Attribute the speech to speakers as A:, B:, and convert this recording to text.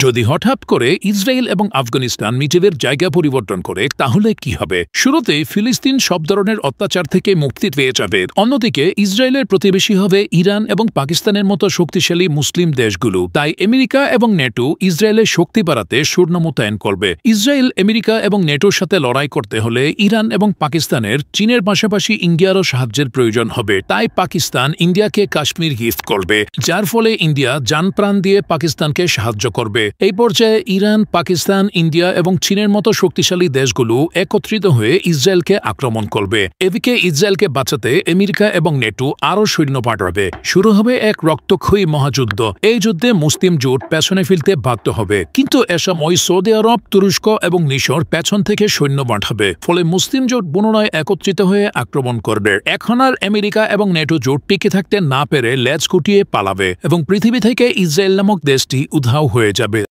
A: যদি হঠাৎ করে ইসরায়েল এবং আফগানিস্তান নিজেদের জায়গা পরিবর্তন করে তাহলে কি হবে? শুরুতে ফিলিস্তিন সব ধরনের অত্যাচার থেকে মুক্তি পেয়ে যাবে। অন্যদিকে ইসরায়েলের প্রতিবেশী হবে ইরান এবং পাকিস্তানের মতো শক্তিশালী মুসলিম দেশগুলো। তাই আমেরিকা এবং নেটো ইসরায়েলের শক্তি বাড়াতে সৈন্য মোতায়েন করবে। ইসরায়েল, আমেরিকা এবং নেটোর সাথে লড়াই করতে হলে ইরান এবং পাকিস্তানের চীনের পাশাপাশি ইন্ডিয়ারও সাহায্যের প্রয়োজন হবে। তাই পাকিস্তান ইন্ডিয়াকে কাশ্মীর গিফট করবে, যার ফলে ইন্ডিয়া জানপ্রাণ দিয়ে পাকিস্তানকে সাহায্য করবে। এই পর্যায়ে ইরান, পাকিস্তান, ইন্ডিয়া এবং চীনের মতো শক্তিশালী দেশগুলো একত্রিত হয়ে ইসরায়েলকে আক্রমণ করবে। এদিকে ইসরায়েলকে বাঁচাতে আমেরিকা এবং নেটো আরও সৈন্য পাঠাবে। শুরু হবে এক রক্তক্ষয়ী মহাযুদ্ধ। এই যুদ্ধে মুসলিম জোট পেছনে ফেলতে বাধ্য হবে, কিন্তু এ সময় সৌদি আরব, তুরস্ক এবং মিশর পেছন থেকে সৈন্য পাঠাবে। ফলে মুসলিম জোট পুনরায় একত্রিত হয়ে আক্রমণ করবে। এখন আর আমেরিকা এবং নেটো জোট টিকে থাকতে না পেরে লেজ গুটিয়ে পালাবে এবং পৃথিবী থেকে ইসরায়েল নামক দেশটি উধাও হয়ে যাবে।